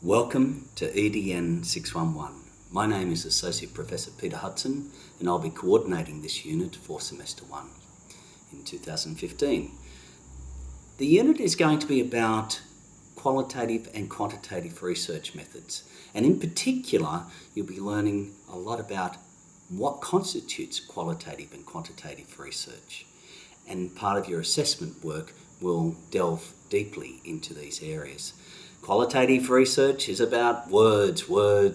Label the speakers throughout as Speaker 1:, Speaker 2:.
Speaker 1: Welcome to EDN611. My name is Associate Professor Peter Hudson and I'll be coordinating this unit for Semester 1 in 2015. The unit is going to be about qualitative and quantitative research methods, and in particular you'll be learning a lot about what constitutes qualitative and quantitative research, and part of your assessment work will delve deeply into these areas. Qualitative research is about words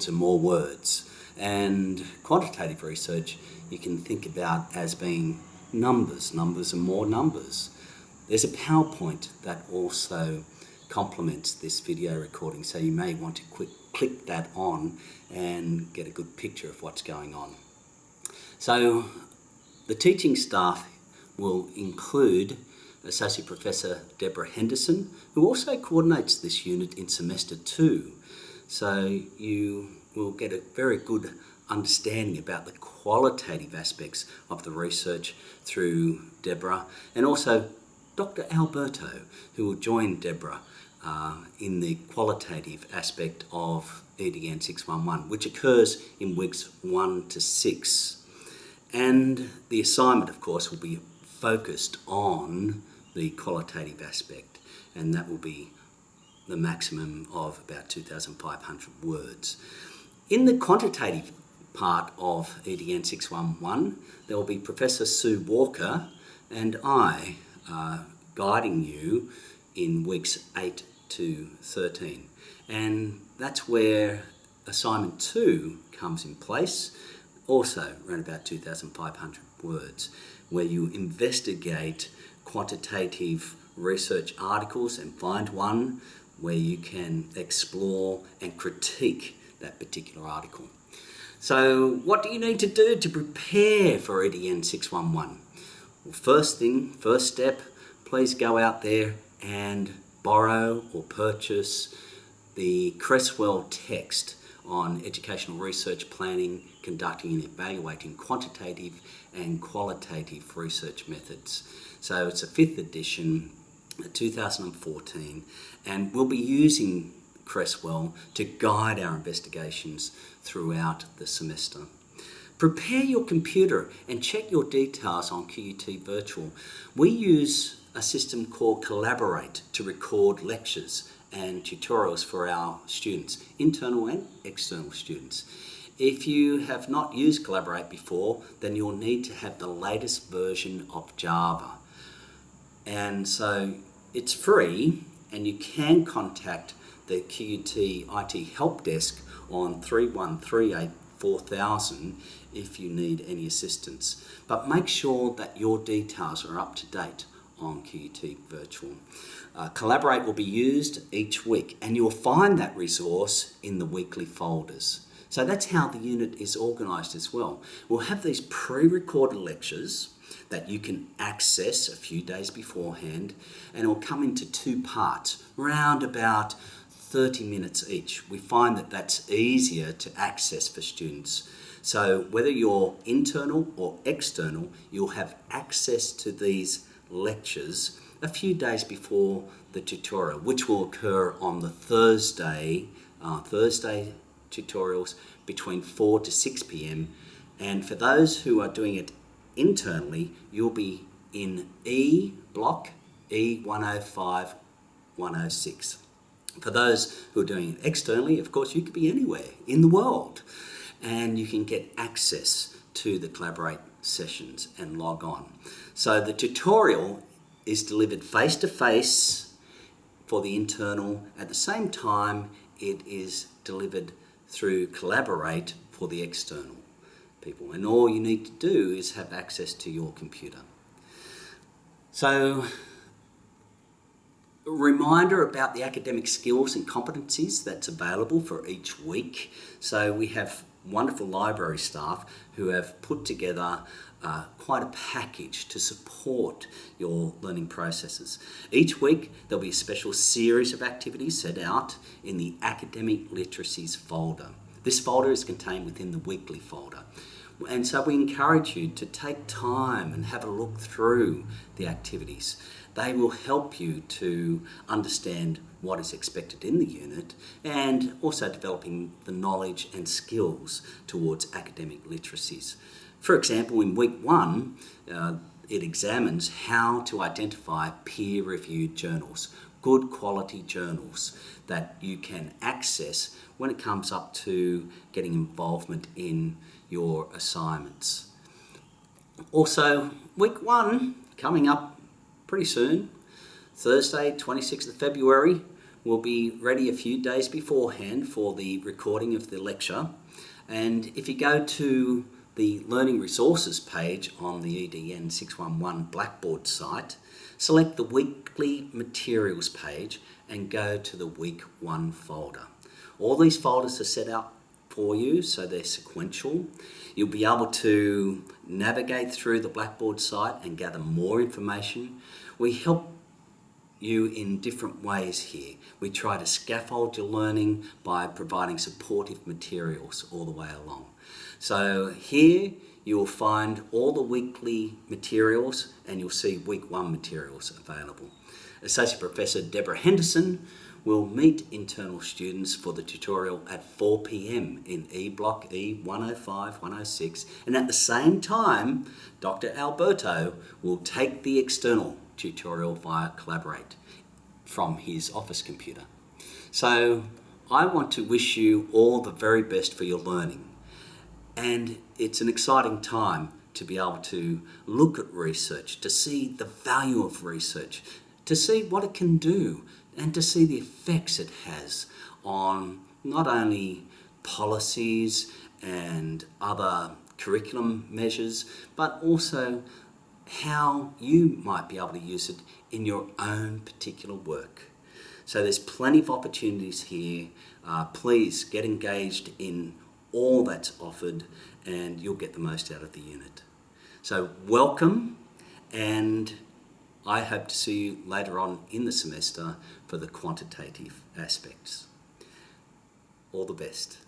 Speaker 1: and more words, and quantitative research you can think about as being numbers and more numbers. There's a PowerPoint that also complements this video recording, so you may want to click that on and get a good picture of what's going on. So the teaching staff will include Associate Professor Deborah Henderson, who also coordinates this unit in Semester 2. So you will get a very good understanding about the qualitative aspects of the research through Deborah, and also Dr. Alberto, who will join Deborah in the qualitative aspect of EDN611, which occurs in weeks 1 to 6. And the assignment, of course, will be focused on the qualitative aspect, and that will be the maximum of about 2,500 words. In the quantitative part of EDN611, there will be Professor Sue Walker and I guiding you in weeks 8 to 13. And that's where assignment 2 comes in place, also around about 2,500 words, where you investigate quantitative research articles and find one where you can explore and critique that particular article. So what do you need to do to prepare for EDN611? Well, first step, please go out there and borrow or purchase the Cresswell text on educational research planning, conducting and evaluating quantitative and qualitative research methods. So it's a 5th edition, 2014, and we'll be using Cresswell to guide our investigations throughout the semester. Prepare your computer and check your details on QUT Virtual. We use a system called Collaborate to record lectures and tutorials for our students, internal and external students. If you have not used Collaborate before, then you'll need to have the latest version of Java. And so it's free, and you can contact the QUT IT Help Desk on 3138 4000 if you need any assistance. But make sure that your details are up to date on QUT Virtual. Collaborate will be used each week, and you'll find that resource in the weekly folders. So that's how the unit is organised as well. We'll have these pre-recorded lectures that you can access a few days beforehand, and it'll come into 2 parts, round about 30 minutes each. We find that that's easier to access for students. So whether you're internal or external, you'll have access to these lectures a few days before the tutorial, which will occur on the Thursday tutorials between 4 to 6 p.m. And for those who are doing it internally, you'll be in E block E105, 106. For those who are doing it externally, of course, you could be anywhere in the world, and you can get access to the Collaborate sessions and log on. So the tutorial is delivered face-to-face for the internal. At the same time, it is delivered through Collaborate for the external people. And all you need to do is have access to your computer. So, a reminder about the academic skills and competencies that's available for each week. So we have wonderful library staff who have put together quite a package to support your learning processes. Each week there'll be a special series of activities set out in the academic literacies folder. This folder is contained within the weekly folder. And so we encourage you to take time and have a look through the activities. They will help you to understand what is expected in the unit, and also developing the knowledge and skills towards academic literacies. For example, in week 1, it examines how to identify peer-reviewed journals, good quality journals that you can access when it comes up to getting involvement in your assignments. Also, week 1 coming up pretty soon, Thursday 26th of February. We'll be ready a few days beforehand for the recording of the lecture, and if you go to the Learning Resources page on the EDN611 Blackboard site, select the Weekly Materials page and go to the Week 1 folder. All these folders are set out for you, so they're sequential. You'll be able to navigate through the Blackboard site and gather more information. We help you in different ways here. We try to scaffold your learning by providing supportive materials all the way along. So here you'll find all the weekly materials and you'll see week 1 materials available. Associate Professor Deborah Henderson will meet internal students for the tutorial at 4 p.m. in E Block E 105, 106, and at the same time Dr. Alberto will take the external tutorial via Collaborate from his office computer. So I want to wish you all the very best for your learning. And it's an exciting time to be able to look at research, to see the value of research, to see what it can do, and to see the effects it has on not only policies and other curriculum measures, but also how you might be able to use it in your own particular work. So there's plenty of opportunities here. Please get engaged in all that's offered and you'll get the most out of the unit. So welcome, and I hope to see you later on in the semester for the quantitative aspects. All the best.